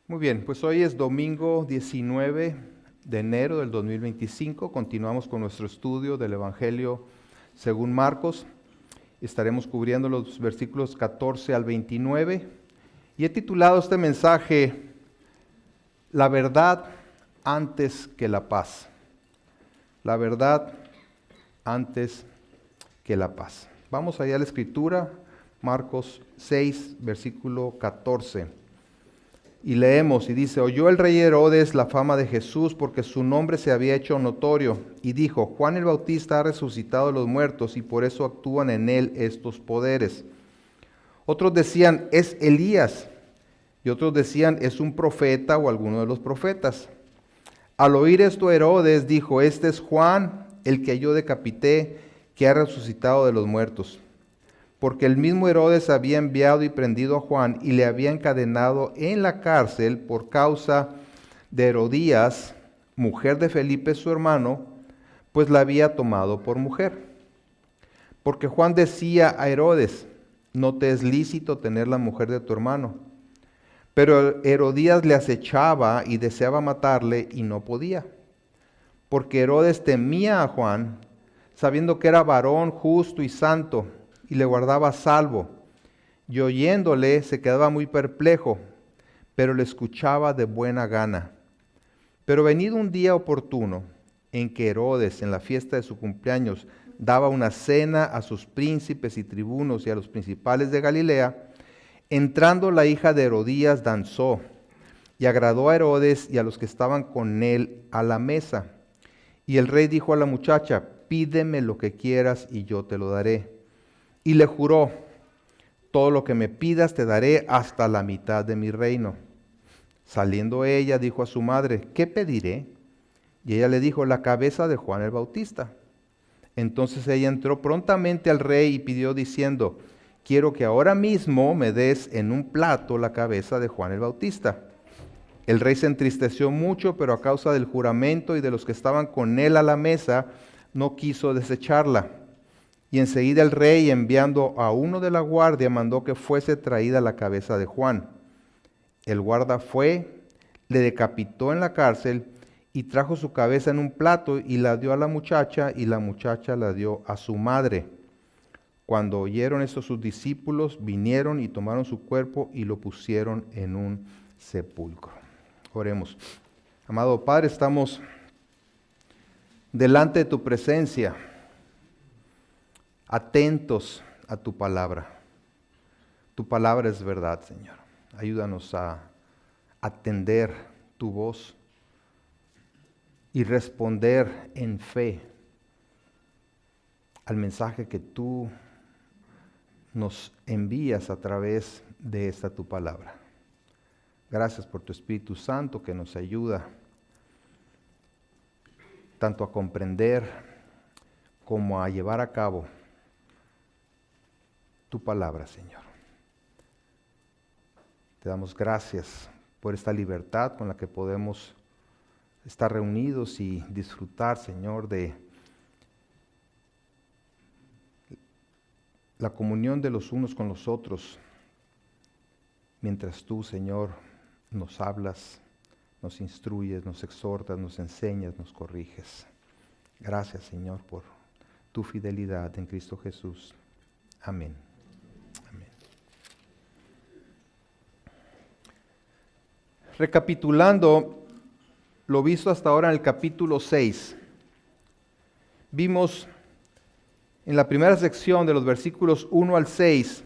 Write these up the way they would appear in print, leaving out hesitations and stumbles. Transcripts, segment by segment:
Muy bien, pues hoy es domingo 19 de enero del 2025. Continuamos con nuestro estudio del Evangelio según Marcos. Estaremos cubriendo los versículos 14 al 29. Y he titulado este mensaje, La verdad antes que la paz. La verdad antes que la paz. Vamos allá a la escritura, Marcos 6, versículo 14. Y leemos, y dice: oyó el rey Herodes la fama de Jesús, porque su nombre se había hecho notorio, y dijo: Juan el Bautista ha resucitado de los muertos, y por eso actúan en él estos poderes. Otros decían: es Elías, y otros decían: es un profeta o alguno de los profetas. Al oír esto, Herodes dijo: este es Juan, el que yo decapité, que ha resucitado de los muertos. Porque el mismo Herodes había enviado y prendido a Juan y le había encadenado en la cárcel por causa de Herodías, mujer de Felipe su hermano, pues la había tomado por mujer. Porque Juan decía a Herodes: no te es lícito tener la mujer de tu hermano. Pero Herodías le acechaba y deseaba matarle y no podía. Porque Herodes temía a Juan, sabiendo que era varón justo y santo, y le guardaba a salvo, y oyéndole se quedaba muy perplejo, pero le escuchaba de buena gana. Pero venido un día oportuno, en que Herodes, en la fiesta de su cumpleaños, daba una cena a sus príncipes y tribunos y a los principales de Galilea, entrando la hija de Herodías danzó, y agradó a Herodes y a los que estaban con él a la mesa. Y el rey dijo a la muchacha: pídeme lo que quieras y yo te lo daré. Y le juró: todo lo que me pidas te daré, hasta la mitad de mi reino. Saliendo ella, dijo a su madre: ¿qué pediré? Y ella le dijo: la cabeza de Juan el Bautista. Entonces ella entró prontamente al rey y pidió diciendo: quiero que ahora mismo me des en un plato la cabeza de Juan el Bautista. El rey se entristeció mucho, pero a causa del juramento y de los que estaban con él a la mesa, no quiso desecharla. Y enseguida el rey, enviando a uno de la guardia, mandó que fuese traída la cabeza de Juan. El guarda fue, le decapitó en la cárcel y trajo su cabeza en un plato y la dio a la muchacha, y la muchacha la dio a su madre. Cuando oyeron esto sus discípulos, vinieron y tomaron su cuerpo y lo pusieron en un sepulcro. Oremos. Amado Padre, estamos delante de tu presencia, atentos a tu palabra. Tu palabra es verdad, Señor. Ayúdanos a atender tu voz y responder en fe al mensaje que tú nos envías a través de esta tu palabra. Gracias por tu Espíritu Santo que nos ayuda tanto a comprender como a llevar a cabo tu palabra, Señor. Te damos gracias por esta libertad con la que podemos estar reunidos y disfrutar, Señor, de la comunión de los unos con los otros, mientras tú, Señor, nos hablas, nos instruyes, nos exhortas, nos enseñas, nos corriges. Gracias, Señor, por tu fidelidad en Cristo Jesús. Amén. Amén. Recapitulando lo visto hasta ahora en el capítulo 6, vimos en la primera sección de los versículos 1 al 6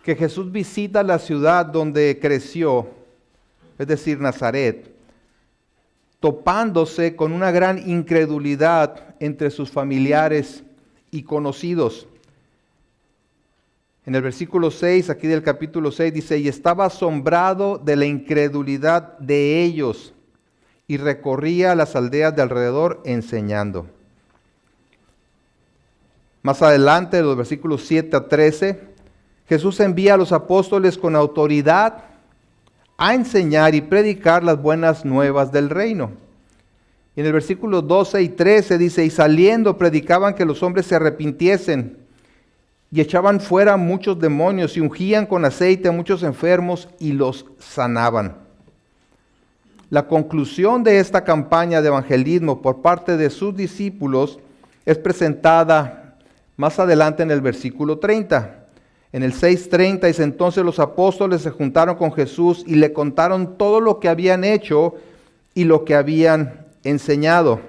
que Jesús visita la ciudad donde creció, es decir, Nazaret, topándose con una gran incredulidad entre sus familiares y conocidos. En el versículo 6, aquí del capítulo 6, dice: y estaba asombrado de la incredulidad de ellos, y recorría las aldeas de alrededor enseñando. Más adelante, en los versículos 7 a 13, Jesús envía a los apóstoles con autoridad a enseñar y predicar las buenas nuevas del reino. Y en el versículo 12 y 13 dice: y saliendo predicaban que los hombres se arrepintiesen, y echaban fuera muchos demonios, y ungían con aceite a muchos enfermos y los sanaban. La conclusión de esta campaña de evangelismo por parte de sus discípulos es presentada más adelante en el versículo 30. En el 6:30 dice: entonces los apóstoles se juntaron con Jesús y le contaron todo lo que habían hecho y lo que habían enseñado.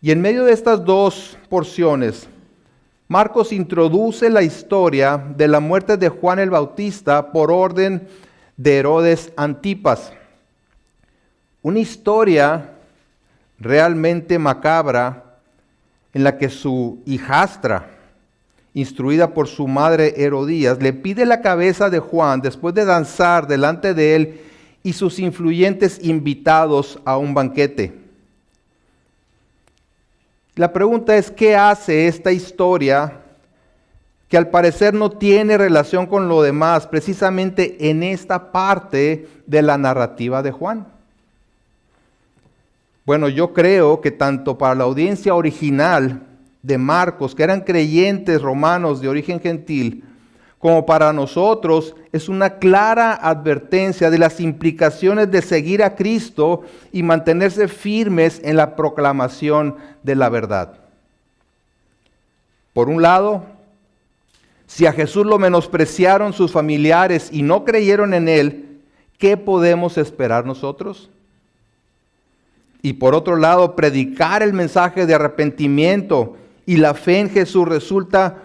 Y en medio de estas dos porciones, Marcos introduce la historia de la muerte de Juan el Bautista por orden de Herodes Antipas. Una historia realmente macabra en la que su hijastra, instruida por su madre Herodías, le pide la cabeza de Juan después de danzar delante de él y sus influyentes invitados a un banquete. La pregunta es, ¿qué hace esta historia que al parecer no tiene relación con lo demás, precisamente en esta parte de la narrativa de Juan? Bueno, yo creo que tanto para la audiencia original de Marcos, que eran creyentes romanos de origen gentil, como para nosotros, es una clara advertencia de las implicaciones de seguir a Cristo y mantenerse firmes en la proclamación de la verdad. Por un lado, si a Jesús lo menospreciaron sus familiares y no creyeron en Él, ¿qué podemos esperar nosotros? Y por otro lado, predicar el mensaje de arrepentimiento y la fe en Jesús resulta,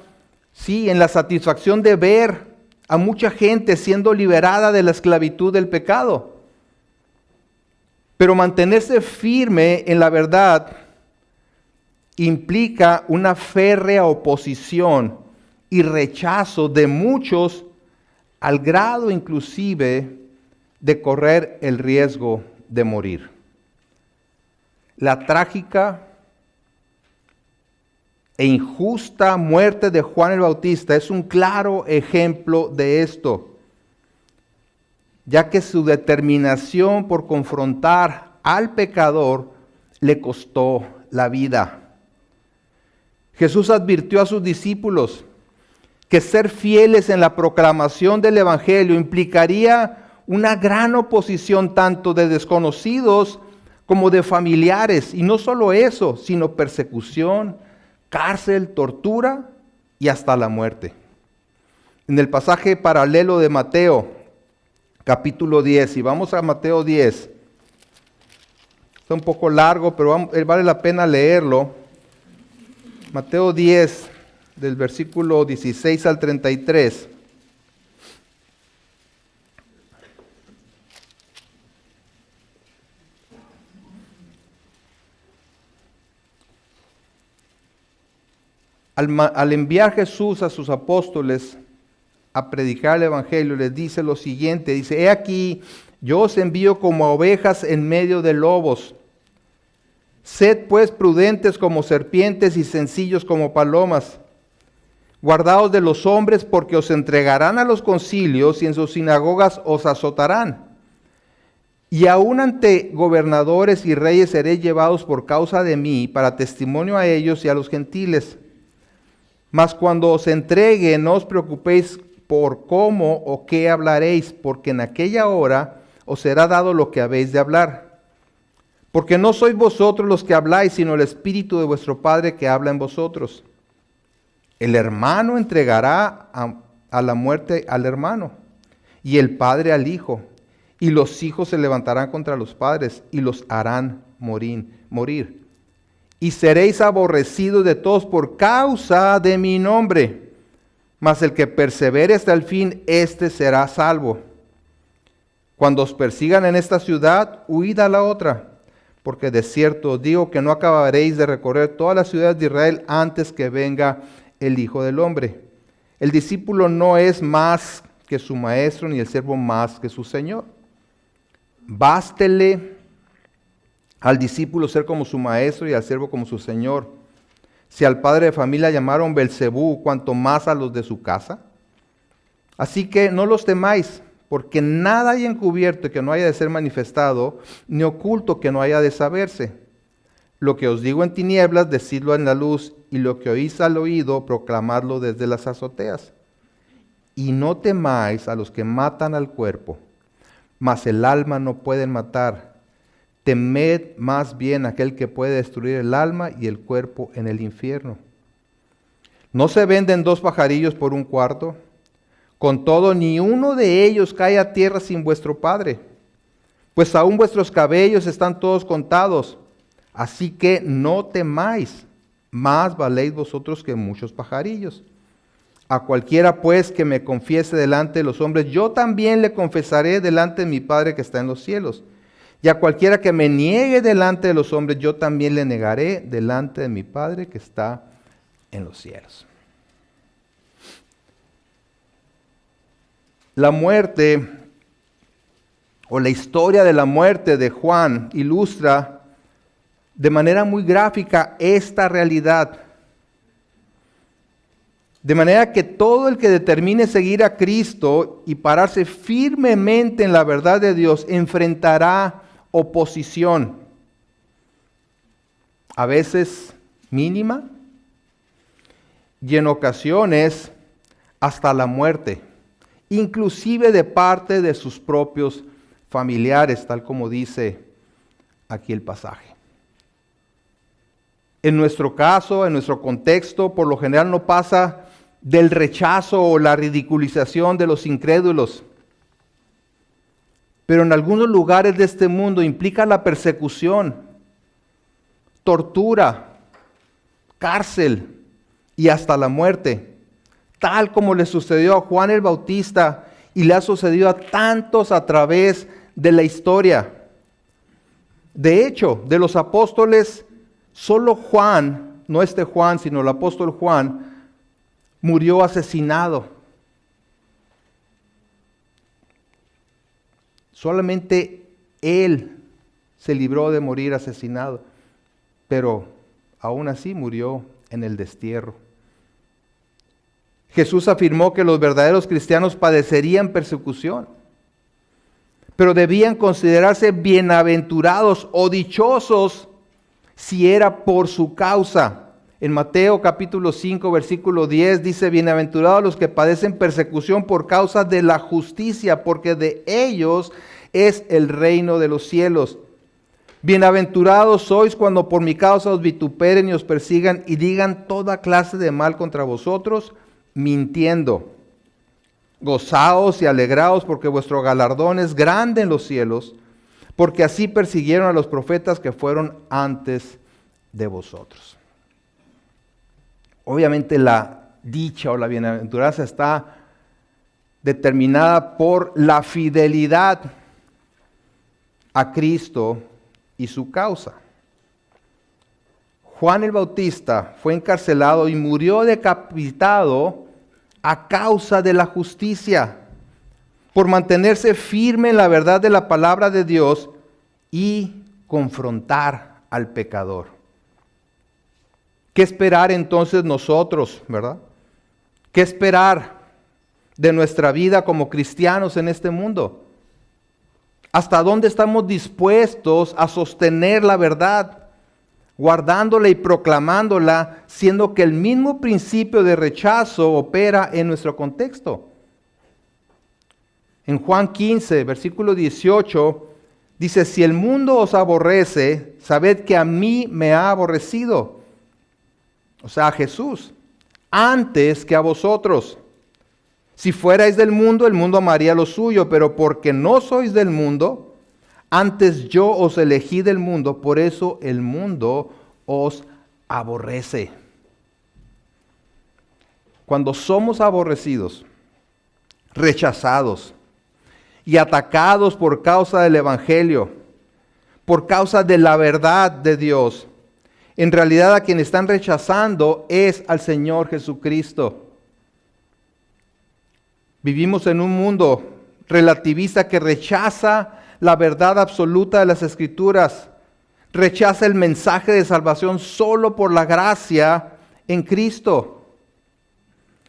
sí, en la satisfacción de ver a mucha gente siendo liberada de la esclavitud del pecado. Pero mantenerse firme en la verdad implica una férrea oposición y rechazo de muchos, al grado inclusive de correr el riesgo de morir. La trágica e injusta muerte de Juan el Bautista es un claro ejemplo de esto, ya que su determinación por confrontar al pecador le costó la vida. Jesús advirtió a sus discípulos que ser fieles en la proclamación del Evangelio implicaría una gran oposición tanto de desconocidos como de familiares, y no solo eso, sino persecución, cárcel, tortura y hasta la muerte. En el pasaje paralelo de Mateo, capítulo 10, y vamos a Mateo 10, está un poco largo, pero vale la pena leerlo. Mateo 10, del versículo 16 al 33. Al enviar Jesús a sus apóstoles a predicar el Evangelio, les dice lo siguiente, dice: he aquí, yo os envío como ovejas en medio de lobos. Sed pues prudentes como serpientes y sencillos como palomas. Guardaos de los hombres, porque os entregarán a los concilios y en sus sinagogas os azotarán. Y aun ante gobernadores y reyes seréis llevados por causa de mí, para testimonio a ellos y a los gentiles. Mas cuando os entregue, no os preocupéis por cómo o qué hablaréis, porque en aquella hora os será dado lo que habéis de hablar. Porque no sois vosotros los que habláis, sino el Espíritu de vuestro Padre que habla en vosotros. El hermano entregará a la muerte al hermano, y el padre al hijo, y los hijos se levantarán contra los padres, y los harán morir. Y seréis aborrecidos de todos por causa de mi nombre, mas el que persevere hasta el fin, éste será salvo. Cuando os persigan en esta ciudad, huid a la otra, porque de cierto os digo que no acabaréis de recorrer todas las ciudades de Israel antes que venga el Hijo del Hombre. El discípulo no es más que su maestro, ni el siervo más que su señor. Bástele al discípulo ser como su maestro y al siervo como su señor. Si al padre de familia llamaron Belcebú, cuanto más a los de su casa. Así que no los temáis, porque nada hay encubierto que no haya de ser manifestado, ni oculto que no haya de saberse. Lo que os digo en tinieblas, decidlo en la luz, y lo que oís al oído, proclamadlo desde las azoteas. Y no temáis a los que matan al cuerpo, mas el alma no pueden matar. Temed más bien aquel que puede destruir el alma y el cuerpo en el infierno. ¿No se venden 2 pajarillos por 1 cuarto? Con todo, ni uno de ellos cae a tierra sin vuestro Padre, pues aún vuestros cabellos están todos contados. Así que no temáis, más valéis vosotros que muchos pajarillos. A cualquiera pues que me confiese delante de los hombres, yo también le confesaré delante de mi Padre que está en los cielos. Y a cualquiera que me niegue delante de los hombres, yo también le negaré delante de mi Padre que está en los cielos. La muerte o la historia de la muerte de Juan ilustra de manera muy gráfica esta realidad. De manera que todo el que determine seguir a Cristo y pararse firmemente en la verdad de Dios enfrentará oposición, a veces mínima y en ocasiones hasta la muerte, inclusive de parte de sus propios familiares, tal como dice aquí el pasaje. En nuestro caso, en nuestro contexto, por lo general no pasa del rechazo o la ridiculización de los incrédulos. Pero en algunos lugares de este mundo implica la persecución, tortura, cárcel y hasta la muerte, tal como le sucedió a Juan el Bautista y le ha sucedido a tantos a través de la historia. De hecho, de los apóstoles, solo Juan, no este Juan, sino el apóstol Juan, murió asesinado. Solamente él se libró de morir asesinado, pero aún así murió en el destierro. Jesús afirmó que los verdaderos cristianos padecerían persecución, pero debían considerarse bienaventurados o dichosos si era por su causa. En Mateo capítulo 5, versículo 10 dice: bienaventurados los que padecen persecución por causa de la justicia, porque de ellos es el reino de los cielos. Bienaventurados sois cuando por mi causa os vituperen y os persigan y digan toda clase de mal contra vosotros, mintiendo. Gozaos y alegraos, porque vuestro galardón es grande en los cielos, porque así persiguieron a los profetas que fueron antes de vosotros. Obviamente la dicha o la bienaventuranza está determinada por la fidelidad a Cristo y su causa. Juan el Bautista fue encarcelado y murió decapitado a causa de la justicia, por mantenerse firme en la verdad de la palabra de Dios y confrontar al pecador. ¿Qué esperar entonces nosotros, verdad? ¿Qué esperar de nuestra vida como cristianos en este mundo? ¿Hasta dónde estamos dispuestos a sostener la verdad, guardándola y proclamándola, siendo que el mismo principio de rechazo opera en nuestro contexto? En Juan 15, versículo 18, dice: si el mundo os aborrece, sabed que a mí me ha aborrecido. O sea, a Jesús, antes que a vosotros. Si fuerais del mundo, el mundo amaría lo suyo, pero porque no sois del mundo, antes yo os elegí del mundo, por eso el mundo os aborrece. Cuando somos aborrecidos, rechazados y atacados por causa del Evangelio, por causa de la verdad de Dios, en realidad a quien están rechazando es al Señor Jesucristo. Vivimos en un mundo relativista que rechaza la verdad absoluta de las Escrituras, rechaza el mensaje de salvación solo por la gracia en Cristo.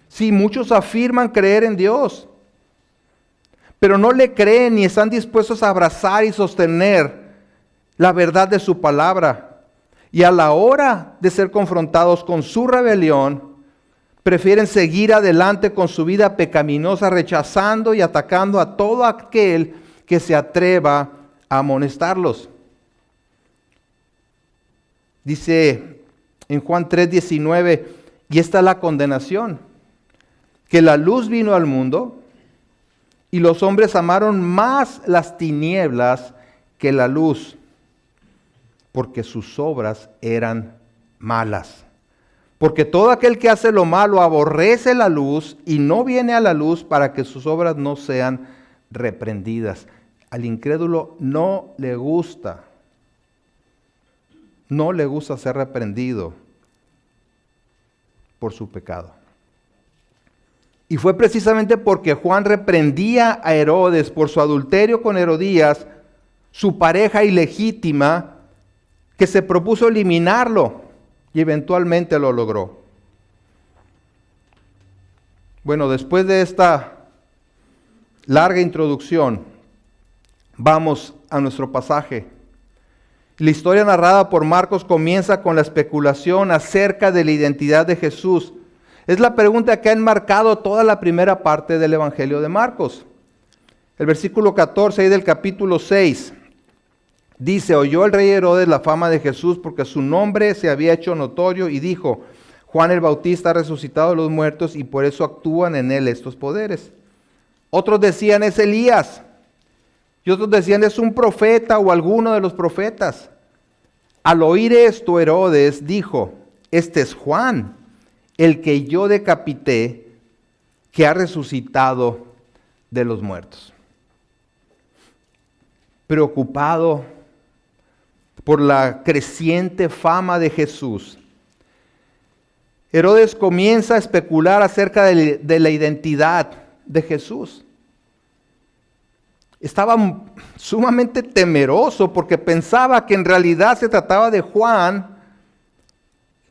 Sí, muchos afirman creer en Dios, pero no le creen ni están dispuestos a abrazar y sostener la verdad de su palabra. Y a la hora de ser confrontados con su rebelión, prefieren seguir adelante con su vida pecaminosa, rechazando y atacando a todo aquel que se atreva a amonestarlos. Dice en Juan 3:19, y esta es la condenación, que la luz vino al mundo y los hombres amaron más las tinieblas que la luz, porque sus obras eran malas. Porque todo aquel que hace lo malo aborrece la luz y no viene a la luz para que sus obras no sean reprendidas. Al incrédulo no le gusta ser reprendido por su pecado. Y fue precisamente porque Juan reprendía a Herodes por su adulterio con Herodías, su pareja ilegítima, que se propuso eliminarlo y eventualmente lo logró. Bueno, después de esta larga introducción, vamos a nuestro pasaje. La historia narrada por Marcos comienza con la especulación acerca de la identidad de Jesús. Es la pregunta que ha enmarcado toda la primera parte del Evangelio de Marcos. El versículo 14 ahí del capítulo 6 dice: oyó el rey Herodes la fama de Jesús porque su nombre se había hecho notorio y dijo: Juan el Bautista ha resucitado de los muertos y por eso actúan en él estos poderes. Otros decían: es Elías. Y otros decían: es un profeta o alguno de los profetas. Al oír esto, Herodes dijo: este es Juan, el que yo decapité, que ha resucitado de los muertos. Preocupado por la creciente fama de Jesús, Herodes comienza a especular acerca de la identidad de Jesús. Estaba sumamente temeroso porque pensaba que en realidad se trataba de Juan,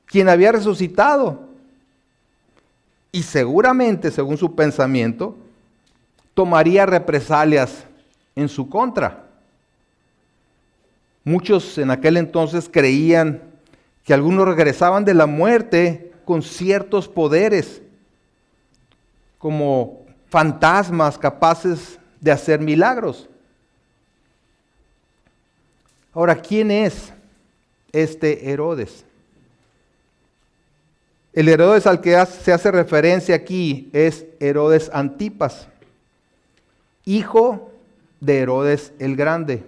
quien había resucitado. Y seguramente, según su pensamiento, tomaría represalias en su contra. Muchos en aquel entonces creían que algunos regresaban de la muerte con ciertos poderes, como fantasmas capaces de hacer milagros. Ahora, ¿quién es este Herodes? El Herodes al que se hace referencia aquí es Herodes Antipas, hijo de Herodes el Grande,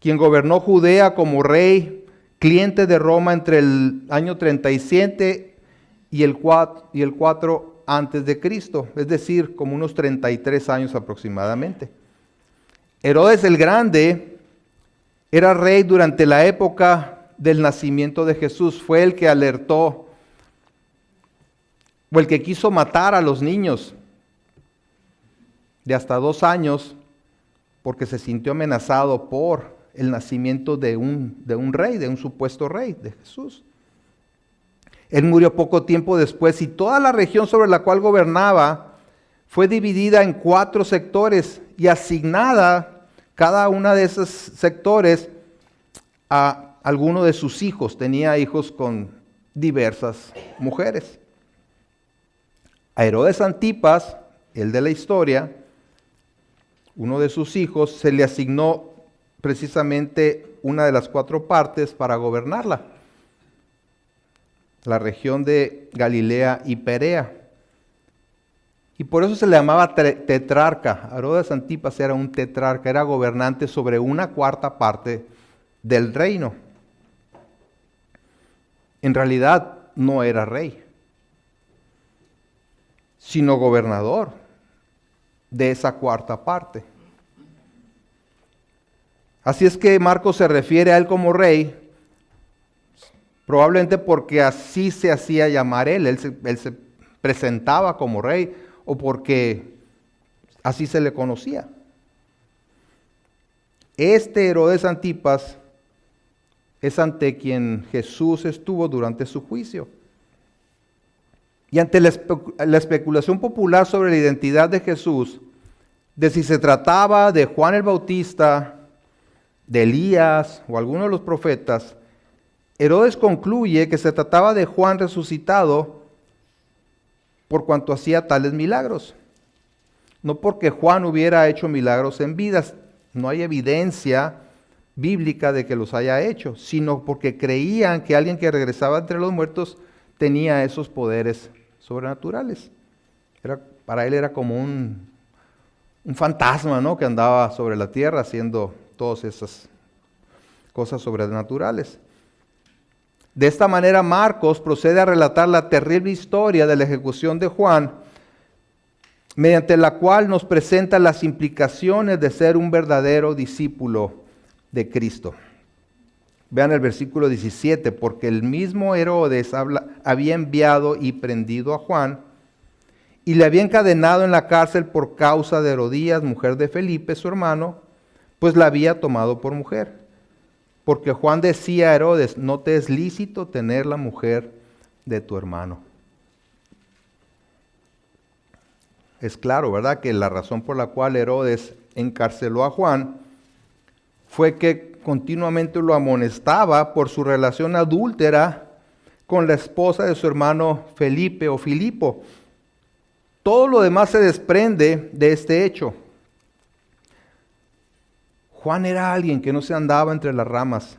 quien gobernó Judea como rey, cliente de Roma entre el año 37 y el 4 antes de Cristo, es decir, como unos 33 años aproximadamente. Herodes el Grande era rey durante la época del nacimiento de Jesús. Fue el que alertó o el que quiso matar a los niños de hasta 2 años porque se sintió amenazado por el nacimiento de un rey, de un supuesto rey, de Jesús. Él murió poco tiempo después y toda la región sobre la cual gobernaba fue dividida en 4 sectores y asignada cada una de esos sectores a alguno de sus hijos. Tenía hijos con diversas mujeres. A Herodes Antipas, el de la historia, uno de sus hijos, se le asignó precisamente una de las 4 partes para gobernarla, la región de Galilea y Perea. Y por eso se le llamaba tetrarca. Herodes Antipas era un tetrarca, era gobernante sobre 1/4 parte del reino. En realidad no era rey, sino gobernador de esa 1/4 parte. Así es que Marcos se refiere a él como rey, probablemente porque así se hacía llamar él se presentaba como rey o porque así se le conocía. Este Herodes Antipas es ante quien Jesús estuvo durante su juicio. Y ante la especulación popular sobre la identidad de Jesús, de si se trataba de Juan el Bautista, de Elías o alguno de los profetas, Herodes concluye que se trataba de Juan resucitado por cuanto hacía tales milagros. no porque Juan hubiera hecho milagros en vidas, no hay evidencia bíblica de que los haya hecho, sino porque creían que alguien que regresaba entre los muertos tenía esos poderes sobrenaturales. Para él era como un fantasma, ¿no?, que andaba sobre la tierra haciendo todas esas cosas sobrenaturales. De esta manera Marcos procede a relatar la terrible historia de la ejecución de Juan, mediante la cual nos presenta las implicaciones de ser un verdadero discípulo de Cristo. Vean el versículo 17, porque el mismo Herodes había enviado y prendido a Juan, y le había encadenado en la cárcel por causa de Herodías, mujer de Felipe, su hermano, pues la había tomado por mujer. Porque Juan decía a Herodes, no te es lícito tener la mujer de tu hermano. Es claro, ¿verdad?, que la razón por la cual Herodes encarceló a Juan fue que continuamente lo amonestaba por su relación adúltera con la esposa de su hermano Felipe o Filipo. Todo lo demás se desprende de este hecho. Juan era alguien que no se andaba entre las ramas,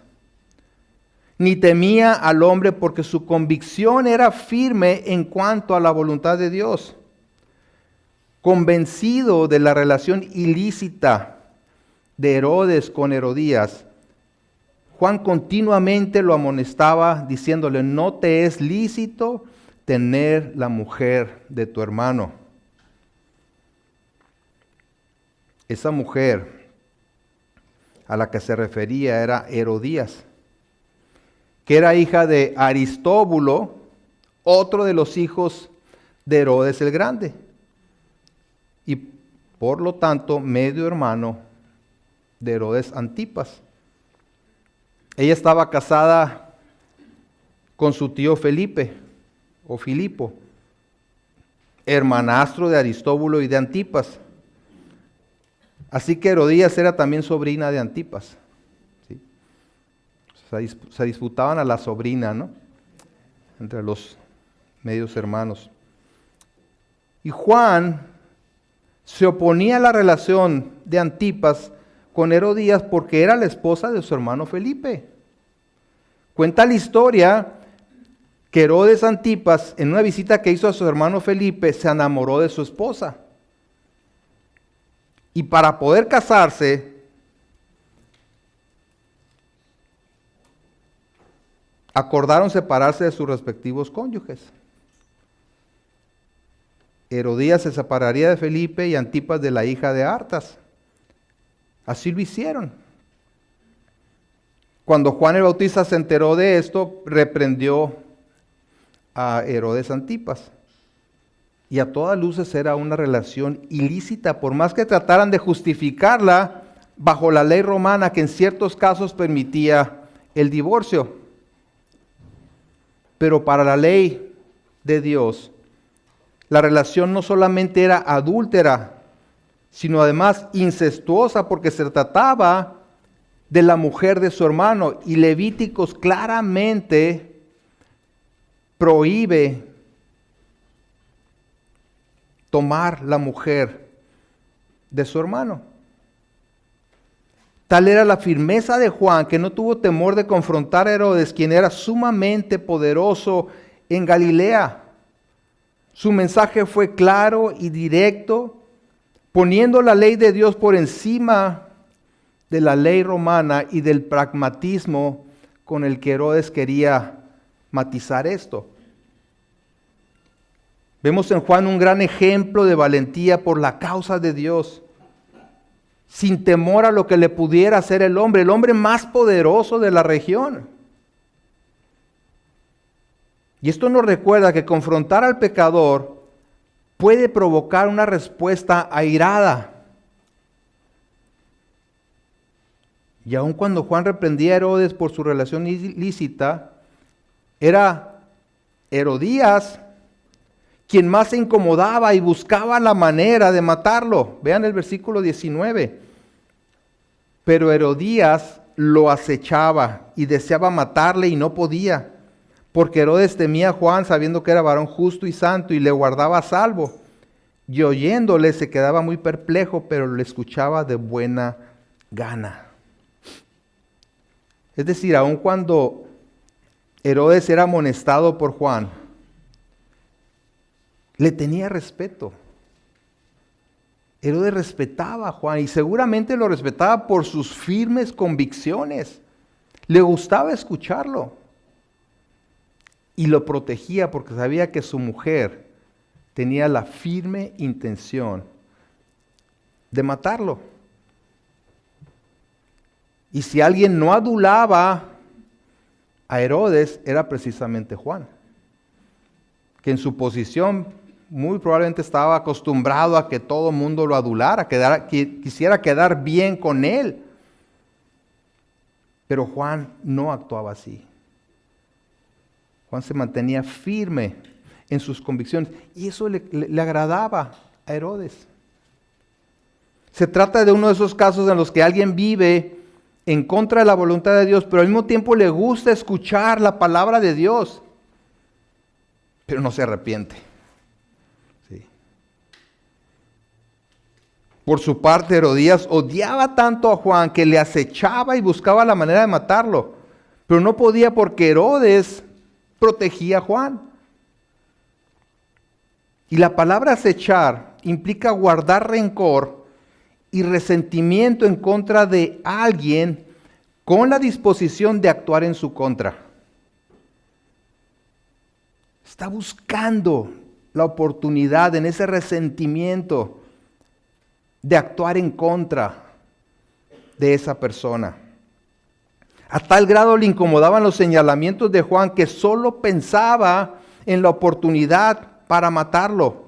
ni temía al hombre, porque su convicción era firme en cuanto a la voluntad de Dios. Convencido de la relación ilícita de Herodes con Herodías, Juan continuamente lo amonestaba diciéndole, no te es lícito tener la mujer de tu hermano. Esa mujer a la que se refería era Herodías, que era hija de Aristóbulo, otro de los hijos de Herodes el Grande, y por lo tanto medio hermano de Herodes Antipas. Ella estaba casada con su tío Felipe o Filipo, hermanastro de Aristóbulo y de Antipas. Así que Herodías era también sobrina de Antipas. ¿Sí? Se disputaban a la sobrina, ¿no?, entre los medios hermanos. Y Juan se oponía a la relación de Antipas con Herodías porque era la esposa de su hermano Felipe. Cuenta la historia que Herodes Antipas, en una visita que hizo a su hermano Felipe, se enamoró de su esposa. Y para poder casarse, acordaron separarse de sus respectivos cónyuges. Herodías se separaría de Felipe y Antipas de la hija de Artas. Así lo hicieron. Cuando Juan el Bautista se enteró de esto, reprendió a Herodes Antipas. Y a todas luces era una relación ilícita, por más que trataran de justificarla bajo la ley romana, que en ciertos casos permitía el divorcio. Pero para la ley de Dios, la relación no solamente era adúltera, sino además incestuosa, porque se trataba de la mujer de su hermano. Y Levíticos claramente prohíbe tomar la mujer de su hermano. Tal era la firmeza de Juan que no tuvo temor de confrontar a Herodes, quien era sumamente poderoso en Galilea. Su mensaje fue claro y directo, poniendo la ley de Dios por encima de la ley romana y del pragmatismo con el que Herodes quería matizar esto. Vemos en Juan un gran ejemplo de valentía por la causa de Dios, sin temor a lo que le pudiera hacer el hombre más poderoso de la región. Y esto nos recuerda que confrontar al pecador puede provocar una respuesta airada. Y aun cuando Juan reprendía a Herodes por su relación ilícita, era Herodías quien más se incomodaba y buscaba la manera de matarlo. Vean el versículo 19. Pero Herodías lo acechaba y deseaba matarle y no podía, porque Herodes temía a Juan sabiendo que era varón justo y santo y le guardaba a salvo. y oyéndole se quedaba muy perplejo, pero le escuchaba de buena gana. Es decir, aun cuando Herodes era amonestado por Juan, le tenía respeto. Herodes respetaba a Juan y seguramente lo respetaba por sus firmes convicciones. Le gustaba escucharlo y lo protegía porque sabía que su mujer tenía la firme intención de matarlo. Y si alguien no adulaba a Herodes, era precisamente Juan, que en su posición muy probablemente estaba acostumbrado a que todo el mundo lo adulara, que quisiera quedar bien con él. Pero Juan no actuaba así. Juan se mantenía firme en sus convicciones y eso le agradaba a Herodes. Se trata de uno de esos casos en los que alguien vive en contra de la voluntad de Dios, pero al mismo tiempo le gusta escuchar la palabra de Dios, pero no se arrepiente. Sí. Por su parte, Herodías odiaba tanto a Juan que le acechaba y buscaba la manera de matarlo, pero no podía porque Herodes protegía a Juan. Y la palabra acechar implica guardar rencor y resentimiento en contra de alguien con la disposición de actuar en su contra. Está buscando la oportunidad en ese resentimiento de actuar en contra de esa persona. A tal grado le incomodaban los señalamientos de Juan que solo pensaba en la oportunidad para matarlo.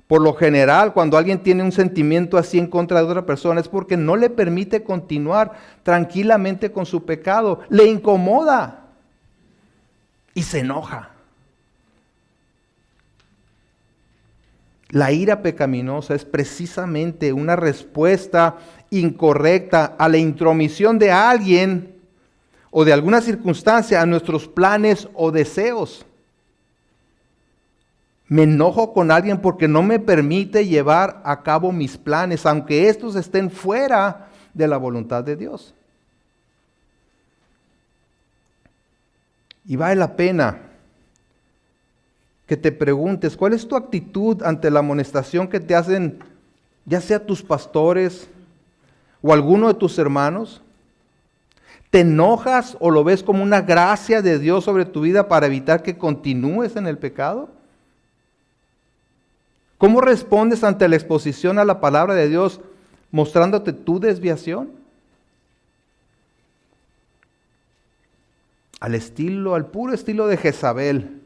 Por lo general, cuando alguien tiene un sentimiento así en contra de otra persona, es porque no le permite continuar tranquilamente con su pecado. Le incomoda y se enoja. La ira pecaminosa es precisamente una respuesta incorrecta a la intromisión de alguien o de alguna circunstancia a nuestros planes o deseos. Me enojo con alguien porque no me permite llevar a cabo mis planes, aunque estos estén fuera de la voluntad de Dios. Y vale la pena que te preguntes, ¿cuál es tu actitud ante la amonestación que te hacen, ya sea tus pastores o alguno de tus hermanos? ¿Te enojas o lo ves como una gracia de Dios sobre tu vida para evitar que continúes en el pecado? ¿Cómo respondes ante la exposición a la palabra de Dios mostrándote tu desviación? Al puro estilo de Jezabel,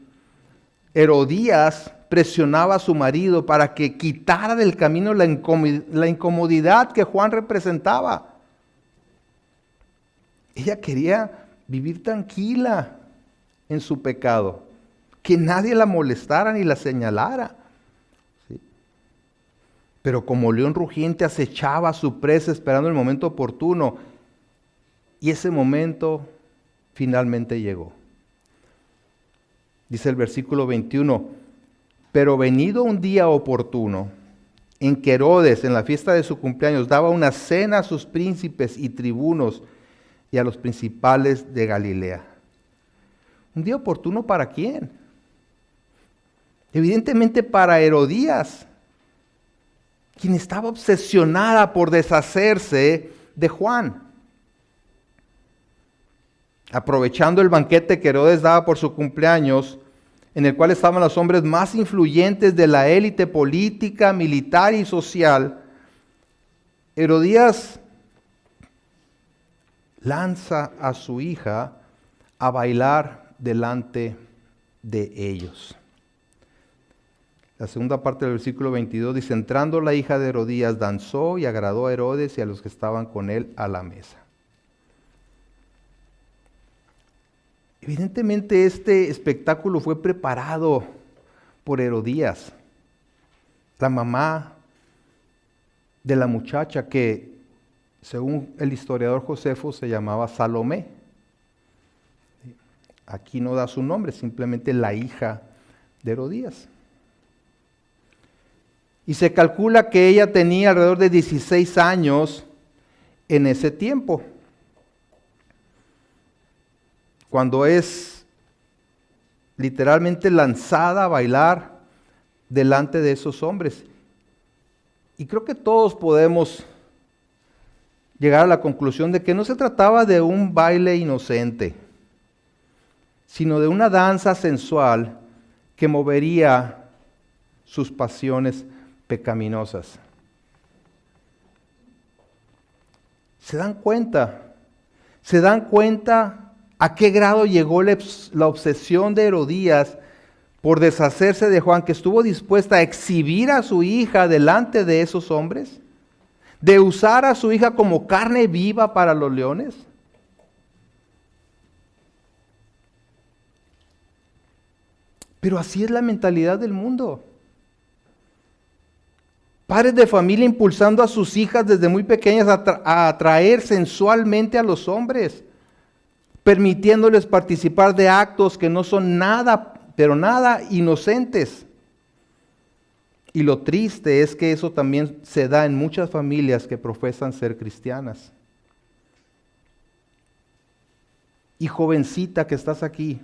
Herodías presionaba a su marido para que quitara del camino la incomodidad que Juan representaba. Ella quería vivir tranquila en su pecado, que nadie la molestara ni la señalara. ¿Sí? Pero como león rugiente acechaba a su presa esperando el momento oportuno, y ese momento finalmente llegó. Dice el versículo 21, pero venido un día oportuno, en que Herodes, en la fiesta de su cumpleaños, daba una cena a sus príncipes y tribunos y a los principales de Galilea. ¿Un día oportuno para quién? Evidentemente para Herodías, quien estaba obsesionada por deshacerse de Juan. Aprovechando el banquete que Herodes daba por su cumpleaños, en el cual estaban los hombres más influyentes de la élite política, militar y social, Herodías lanza a su hija a bailar delante de ellos. La segunda parte del versículo 22 dice, entrando la hija de Herodías, danzó y agradó a Herodes y a los que estaban con él a la mesa. Evidentemente este espectáculo fue preparado por Herodías, la mamá de la muchacha que, según el historiador Josefo, se llamaba Salomé. Aquí no da su nombre, simplemente la hija de Herodías. Y se calcula que ella tenía alrededor de 16 años en ese tiempo, cuando es literalmente lanzada a bailar delante de esos hombres. Y creo que todos podemos llegar a la conclusión de que no se trataba de un baile inocente, sino de una danza sensual que movería sus pasiones pecaminosas. ¿Se dan cuenta? ¿Se dan cuenta a qué grado llegó la obsesión de Herodías por deshacerse de Juan, que estuvo dispuesta a exhibir a su hija delante de esos hombres? ¿De usar a su hija como carne viva para los leones? Pero así es la mentalidad del mundo. Padres de familia impulsando a sus hijas desde muy pequeñas a atraer sensualmente a los hombres, permitiéndoles participar de actos que no son nada, pero nada inocentes. Y lo triste es que eso también se da en muchas familias que profesan ser cristianas. Y jovencita que estás aquí,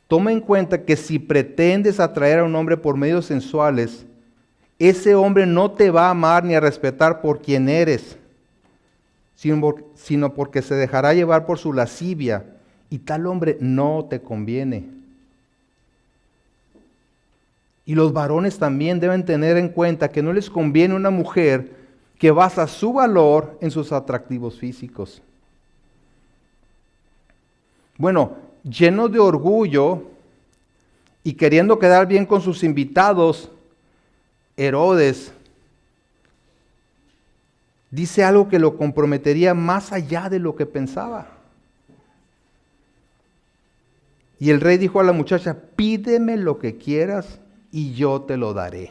toma en cuenta que si pretendes atraer a un hombre por medios sensuales, ese hombre no te va a amar ni a respetar por quien eres, sino porque se dejará llevar por su lascivia, y tal hombre no te conviene. Y los varones también deben tener en cuenta que no les conviene una mujer que basa su valor en sus atractivos físicos. Bueno, lleno de orgullo y queriendo quedar bien con sus invitados, Herodes dice algo que lo comprometería más allá de lo que pensaba. Y el rey dijo a la muchacha: pídeme lo que quieras y yo te lo daré.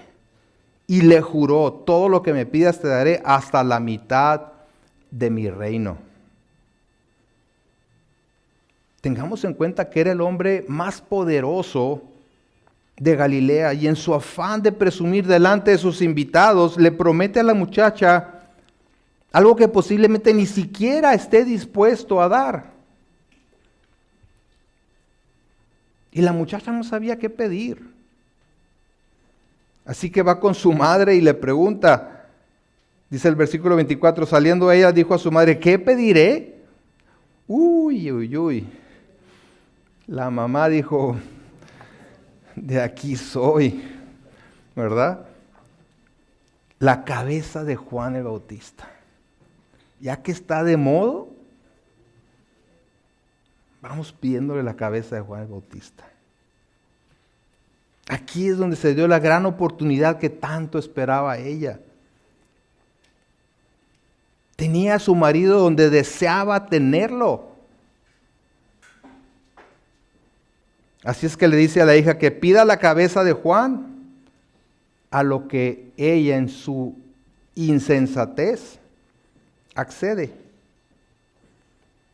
Y le juró: todo lo que me pidas te daré, hasta la mitad de mi reino. Tengamos en cuenta que era el hombre más poderoso de Galilea, y en su afán de presumir delante de sus invitados, le promete a la muchacha algo que posiblemente ni siquiera esté dispuesto a dar. Y la muchacha no sabía qué pedir. Así que va con su madre y le pregunta, dice el versículo 24, saliendo ella dijo a su madre: ¿qué pediré? Uy, uy, uy. La mamá dijo: de aquí soy, ¿verdad? La cabeza de Juan el Bautista. Ya que está de modo, vamos pidiéndole la cabeza de Juan el Bautista. Aquí es donde se dio la gran oportunidad que tanto esperaba ella. Tenía a su marido donde deseaba tenerlo. Así es que le dice a la hija que pida la cabeza de Juan, a lo que ella en su insensatez accede.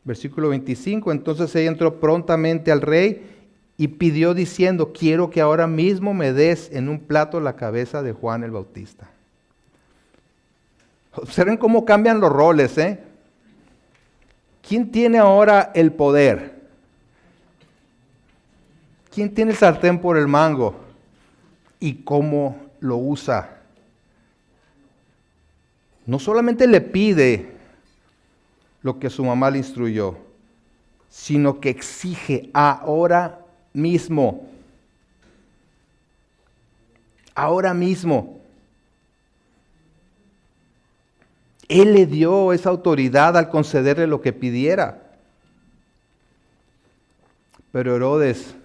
Versículo 25, entonces ella entró prontamente al rey y pidió diciendo: quiero que ahora mismo me des en un plato la cabeza de Juan el Bautista. Observen cómo cambian los roles, ¿eh? ¿Quién tiene ahora el poder? ¿Quién tiene el sartén por el mango? ¿Y cómo lo usa? No solamente le pide lo que su mamá le instruyó, sino que exige ahora mismo. Ahora mismo. Él le dio esa autoridad al concederle lo que pidiera. Pero Herodes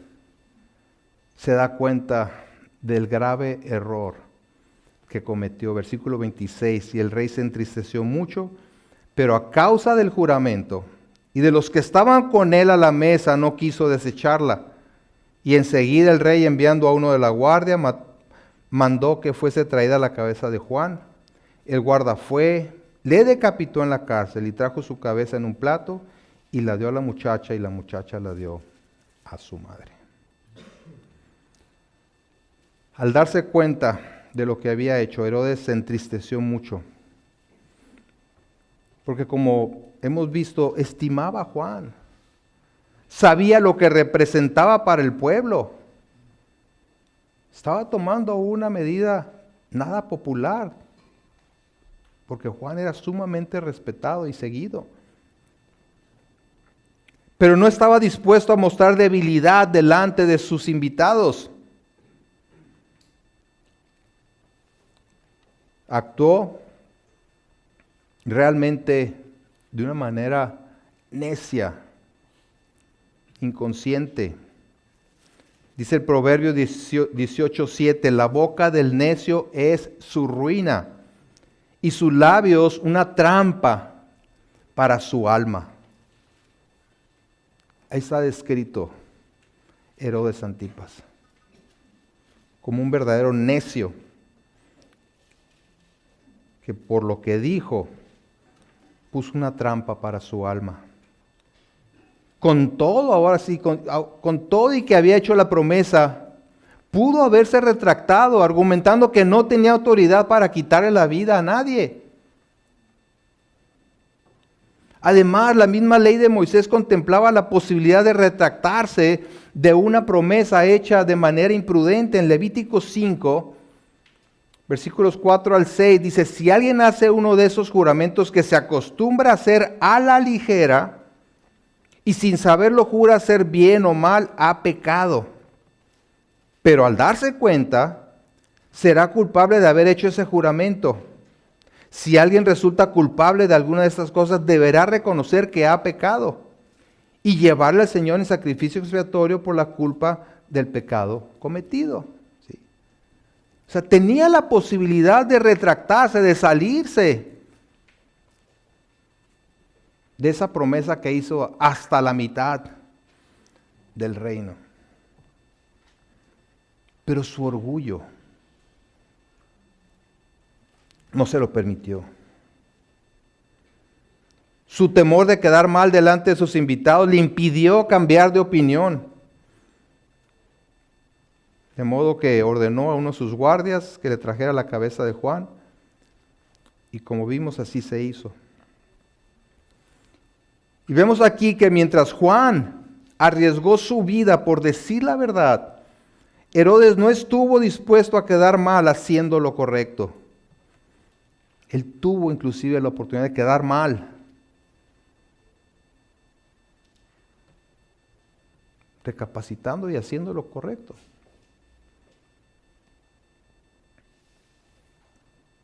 se da cuenta del grave error que cometió. Versículo 26, y el rey se entristeció mucho, pero a causa del juramento y de los que estaban con él a la mesa, no quiso desecharla. Y enseguida el rey, enviando a uno de la guardia, mandó que fuese traída la cabeza de Juan. El guarda fue, le decapitó en la cárcel y trajo su cabeza en un plato y la dio a la muchacha, y la muchacha la dio a su madre. Al darse cuenta de lo que había hecho, Herodes se entristeció mucho. Porque como hemos visto, estimaba a Juan. Sabía lo que representaba para el pueblo. Estaba tomando una medida nada popular, porque Juan era sumamente respetado y seguido. Pero no estaba dispuesto a mostrar debilidad delante de sus invitados. Actuó realmente de una manera necia, inconsciente. Dice el Proverbio 18:7, la boca del necio es su ruina y sus labios una trampa para su alma. Ahí está descrito Herodes Antipas como un verdadero necio que por lo que dijo puso una trampa para su alma. Con todo, ahora sí, con todo y que había hecho la promesa, pudo haberse retractado argumentando que no tenía autoridad para quitarle la vida a nadie. Además, la misma ley de Moisés contemplaba la posibilidad de retractarse de una promesa hecha de manera imprudente. En Levítico 5, versículos 4 al 6, dice, si alguien hace uno de esos juramentos que se acostumbra a hacer a la ligera y sin saberlo jura hacer bien o mal, ha pecado. Pero al darse cuenta, será culpable de haber hecho ese juramento. Si alguien resulta culpable de alguna de estas cosas, deberá reconocer que ha pecado y llevarle al Señor en sacrificio expiatorio por la culpa del pecado cometido. ¿Sí? O sea, tenía la posibilidad de retractarse, de salirse de esa promesa que hizo hasta la mitad del reino. Pero su orgullo no se lo permitió. Su temor de quedar mal delante de sus invitados le impidió cambiar de opinión. De modo que ordenó a uno de sus guardias que le trajera la cabeza de Juan. Y como vimos, así se hizo. Y vemos aquí que mientras Juan arriesgó su vida por decir la verdad, Herodes no estuvo dispuesto a quedar mal haciendo lo correcto. Él tuvo inclusive la oportunidad de quedar mal, recapacitando y haciendo lo correcto.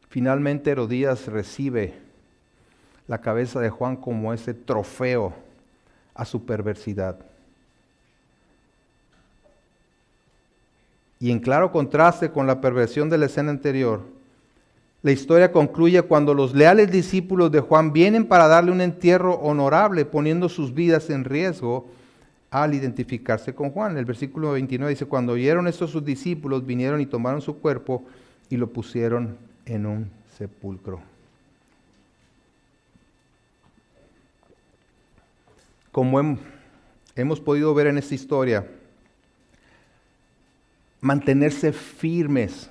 Finalmente Herodías recibe la cabeza de Juan como ese trofeo a su perversidad. Y en claro contraste con la perversión de la escena anterior, la historia concluye cuando los leales discípulos de Juan vienen para darle un entierro honorable, poniendo sus vidas en riesgo al identificarse con Juan. El versículo 29 dice, cuando oyeron esto sus discípulos, vinieron y tomaron su cuerpo y lo pusieron en un sepulcro. Como hemos podido ver en esta historia, mantenerse firmes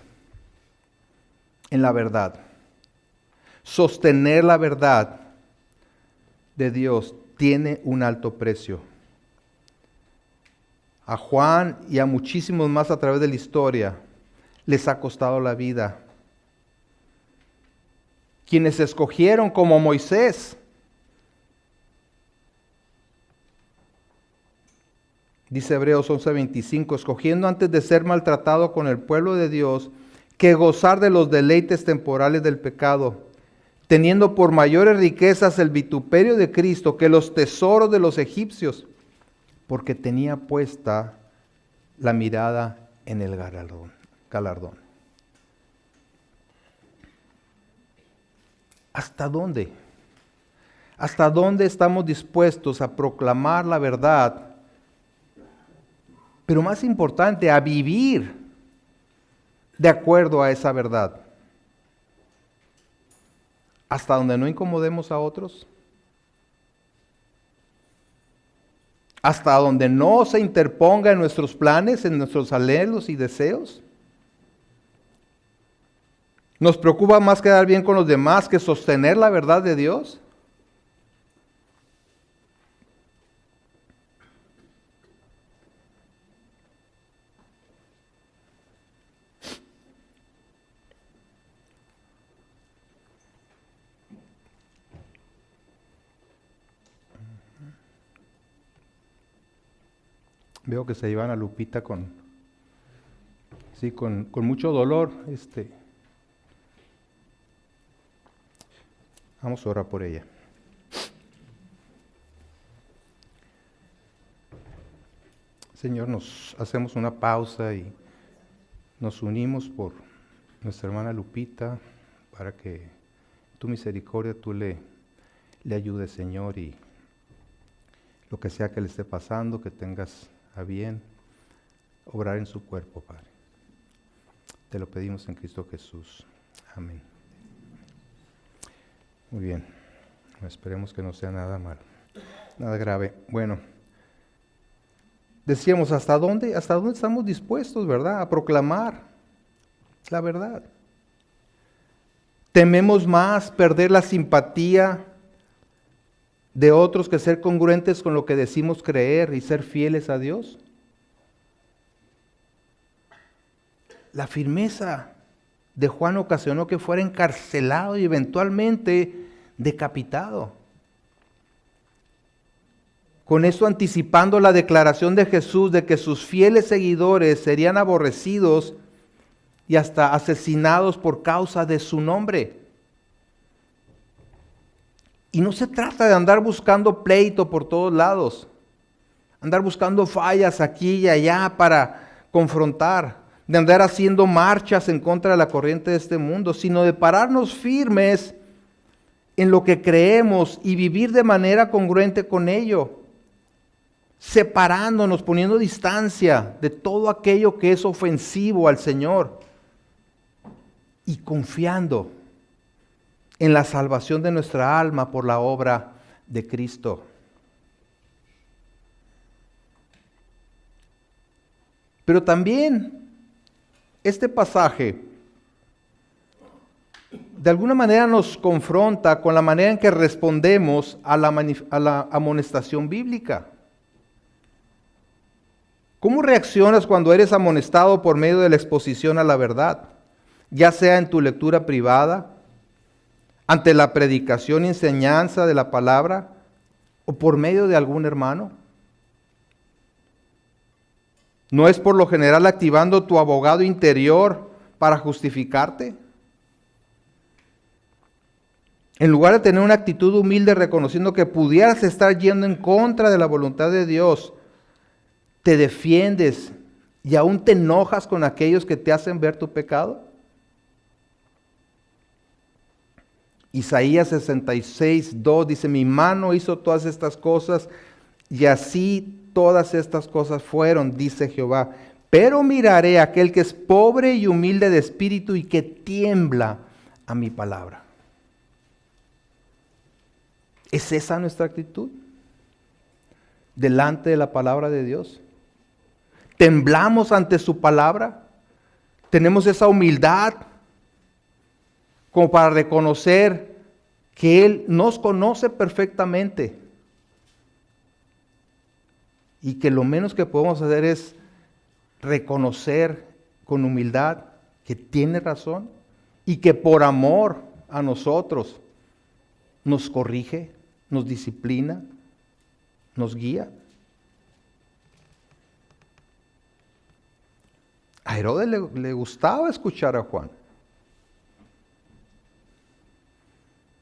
en la verdad, sostener la verdad de Dios tiene un alto precio. A Juan y a muchísimos más a través de la historia les ha costado la vida. Quienes escogieron como Moisés, dice Hebreos 11:25, escogiendo antes de ser maltratado con el pueblo de Dios, que gozar de los deleites temporales del pecado, teniendo por mayores riquezas el vituperio de Cristo que los tesoros de los egipcios, porque tenía puesta la mirada en el galardón. ¿Hasta dónde? ¿Hasta dónde estamos dispuestos a proclamar la verdad? Pero más importante, a vivir de acuerdo a esa verdad. ¿Hasta donde no incomodemos a otros? ¿Hasta donde no se interponga en nuestros planes, en nuestros anhelos y deseos? ¿Nos preocupa más quedar bien con los demás que sostener la verdad de Dios? Veo que se llevan a Lupita con mucho dolor. Vamos a orar por ella. Señor, nos hacemos una pausa y nos unimos por nuestra hermana Lupita para que tu misericordia tú le ayudes, Señor, y lo que sea que le esté pasando, que tengas a bien obrar en su cuerpo, Padre. Te lo pedimos en Cristo Jesús. Amén. Muy bien. Esperemos que no sea nada malo, nada grave. Bueno, decíamos, ¿hasta dónde estamos dispuestos, verdad, a proclamar la verdad? ¿Tememos más perder la simpatía de otros que ser congruentes con lo que decimos creer y ser fieles a Dios? La firmeza de Juan ocasionó que fuera encarcelado y eventualmente decapitado. Con esto anticipando la declaración de Jesús de que sus fieles seguidores serían aborrecidos y hasta asesinados por causa de su nombre. Y no se trata de andar buscando pleito por todos lados, andar buscando fallas aquí y allá para confrontar, de andar haciendo marchas en contra de la corriente de este mundo, sino de pararnos firmes en lo que creemos y vivir de manera congruente con ello, separándonos, poniendo distancia de todo aquello que es ofensivo al Señor y confiando en la salvación de nuestra alma por la obra de Cristo. Pero también este pasaje de alguna manera nos confronta con la manera en que respondemos a la amonestación bíblica. ¿Cómo reaccionas cuando eres amonestado por medio de la exposición a la verdad? Ya sea en tu lectura privada, ante la predicación y enseñanza de la palabra, o por medio de algún hermano. ¿No es por lo general activando tu abogado interior para justificarte? En lugar de tener una actitud humilde reconociendo que pudieras estar yendo en contra de la voluntad de Dios, te defiendes y aún te enojas con aquellos que te hacen ver tu pecado. Isaías 66:2 dice: mi mano hizo todas estas cosas y así todas estas cosas fueron, dice Jehová. Pero miraré a aquel que es pobre y humilde de espíritu y que tiembla a mi palabra. ¿Es esa nuestra actitud delante de la palabra de Dios? ¿Temblamos ante su palabra? ¿Tenemos esa humildad como para reconocer que Él nos conoce perfectamente y que lo menos que podemos hacer es reconocer con humildad que tiene razón y que por amor a nosotros nos corrige, nos disciplina, nos guía? A Herodes le gustaba escuchar a Juan.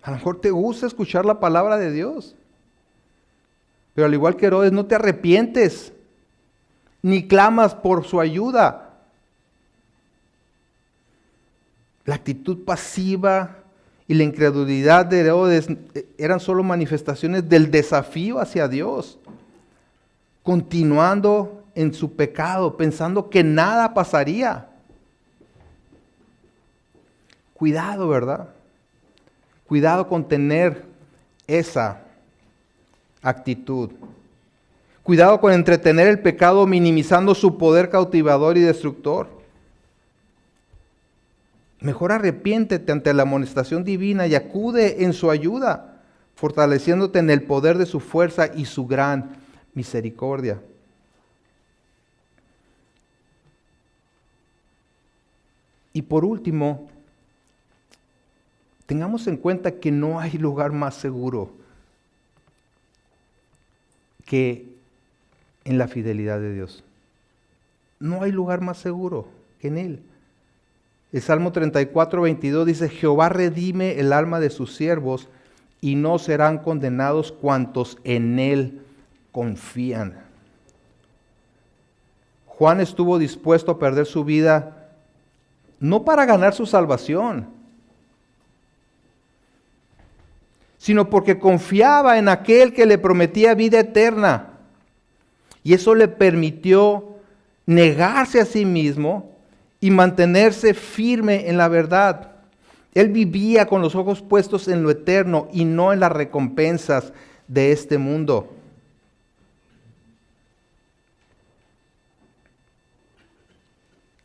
A lo mejor te gusta escuchar la palabra de Dios, pero al igual que Herodes no te arrepientes, ni clamas por su ayuda. La actitud pasiva y la incredulidad de Herodes eran solo manifestaciones del desafío hacia Dios, continuando en su pecado, pensando que nada pasaría. Cuidado, ¿verdad? Cuidado con tener esa actitud. Cuidado con entretener el pecado minimizando su poder cautivador y destructor. Mejor arrepiéntete ante la amonestación divina y acude en su ayuda, fortaleciéndote en el poder de su fuerza y su gran misericordia. Y por último, tengamos en cuenta que no hay lugar más seguro que en la fidelidad de Dios. No hay lugar más seguro que en Él. El Salmo 34:22 dice: Jehová redime el alma de sus siervos y no serán condenados cuantos en Él confían. Juan estuvo dispuesto a perder su vida no para ganar su salvación, sino porque confiaba en aquel que le prometía vida eterna. Y eso le permitió negarse a sí mismo y mantenerse firme en la verdad. Él vivía con los ojos puestos en lo eterno y no en las recompensas de este mundo.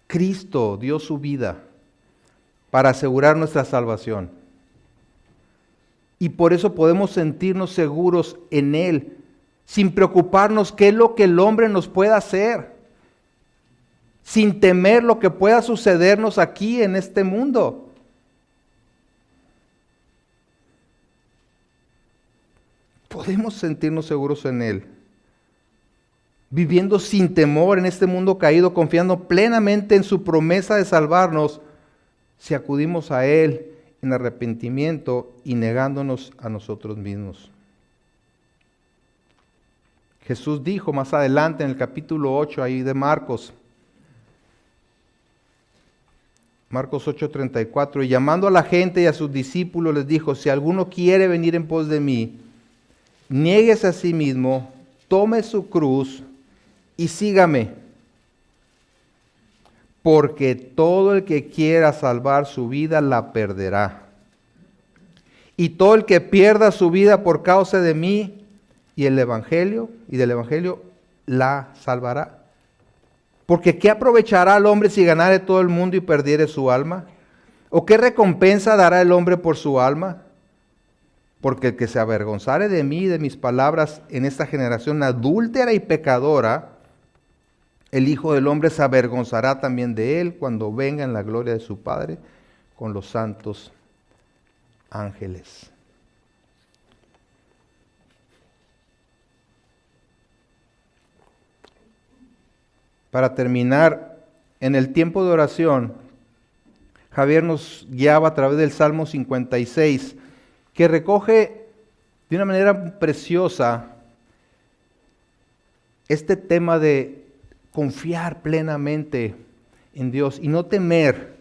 Cristo dio su vida para asegurar nuestra salvación. Y por eso podemos sentirnos seguros en Él, sin preocuparnos qué es lo que el hombre nos pueda hacer, sin temer lo que pueda sucedernos aquí en este mundo. Podemos sentirnos seguros en Él, viviendo sin temor en este mundo caído, confiando plenamente en su promesa de salvarnos, si acudimos a Él en arrepentimiento y negándonos a nosotros mismos. Jesús dijo más adelante en el capítulo 8 ahí de Marcos 8:34, y llamando a la gente y a sus discípulos les dijo: si alguno quiere venir en pos de mí, niéguese a sí mismo, tome su cruz y sígame. Porque todo el que quiera salvar su vida la perderá. Y todo el que pierda su vida por causa de mí y del Evangelio, la salvará. Porque ¿qué aprovechará al hombre si ganare todo el mundo y perdiere su alma? ¿O qué recompensa dará el hombre por su alma? Porque el que se avergonzare de mí y de mis palabras en esta generación adúltera y pecadora, el Hijo del Hombre se avergonzará también de él cuando venga en la gloria de su Padre con los santos ángeles. Para terminar, en el tiempo de oración, Javier nos guiaba a través del Salmo 56, que recoge de una manera preciosa este tema de confiar plenamente en Dios y no temer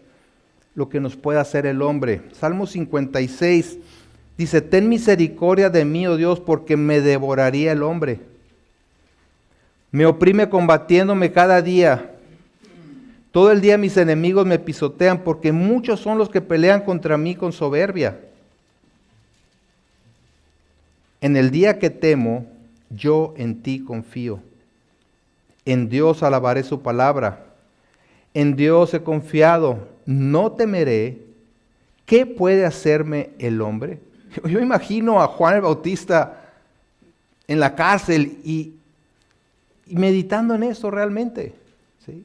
lo que nos pueda hacer el hombre. Salmo 56 dice: ten misericordia de mí, oh Dios, porque me devoraría el hombre. Me oprime combatiéndome cada día. Todo el día mis enemigos me pisotean, porque muchos son los que pelean contra mí con soberbia. En el día que temo, yo en ti confío. En Dios alabaré su palabra. En Dios he confiado, no temeré. ¿Qué puede hacerme el hombre? Yo imagino a Juan el Bautista en la cárcel y meditando en esto realmente. ¿Sí?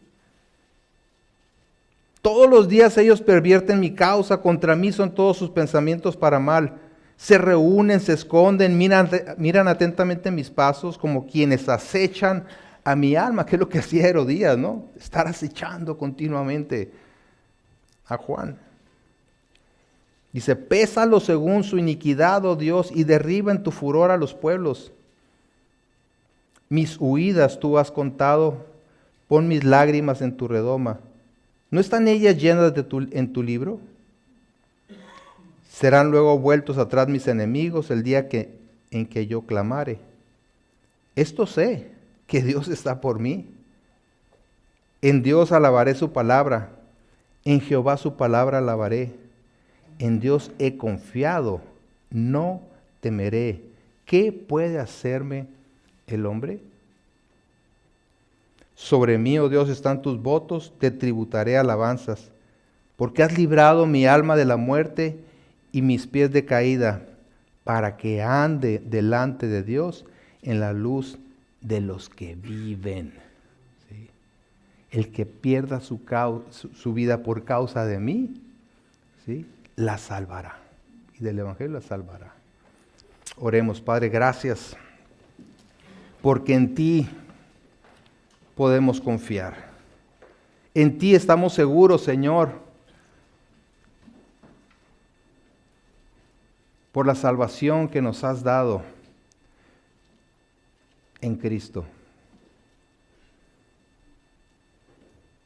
Todos los días ellos pervierten mi causa, contra mí son todos sus pensamientos para mal. Se reúnen, se esconden, miran atentamente mis pasos como quienes acechan a mi alma, que es lo que hacía Herodías, ¿no? Estar acechando continuamente a Juan. Dice: pésalo según su iniquidad, oh Dios, y derriba en tu furor a los pueblos. Mis huidas tú has contado, pon mis lágrimas en tu redoma. ¿No están ellas llenas en tu libro? Serán luego vueltos atrás mis enemigos el día en que yo clamare. Esto sé, que Dios está por mí. En Dios alabaré su palabra, en Jehová su palabra alabaré. En Dios he confiado, no temeré. ¿Qué puede hacerme el hombre? Sobre mí, oh Dios, están tus votos, te tributaré alabanzas. porque has librado mi alma de la muerte y mis pies de caída, para que ande delante de Dios en la luz de los que viven. ¿Sí? El que pierda su vida por causa de mí, ¿sí?, la salvará. Y del Evangelio la salvará. Oremos. Padre, gracias, porque en ti podemos confiar. En ti estamos seguros, Señor, por la salvación que nos has dado en Cristo.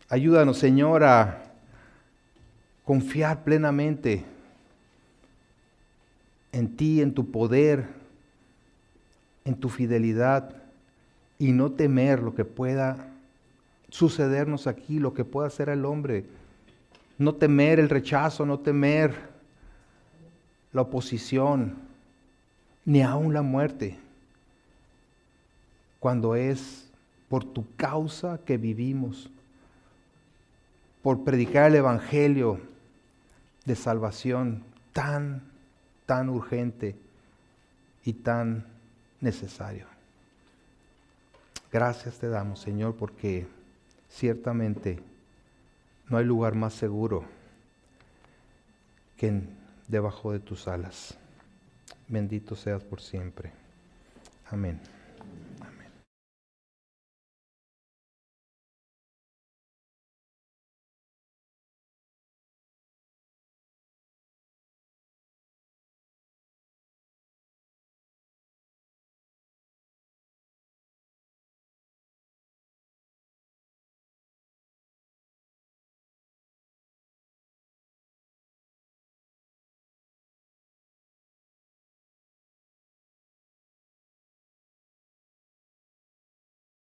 Ayúdanos, Señor, a confiar plenamente en ti, en tu poder, en tu fidelidad, y no temer lo que pueda sucedernos aquí, lo que pueda hacer el hombre. No temer el rechazo, no temer la oposición, ni aún la muerte, cuando es por tu causa que vivimos, por predicar el Evangelio de salvación tan urgente y tan necesario. Gracias te damos, Señor, porque ciertamente no hay lugar más seguro que debajo de tus alas. Bendito seas por siempre. Amén.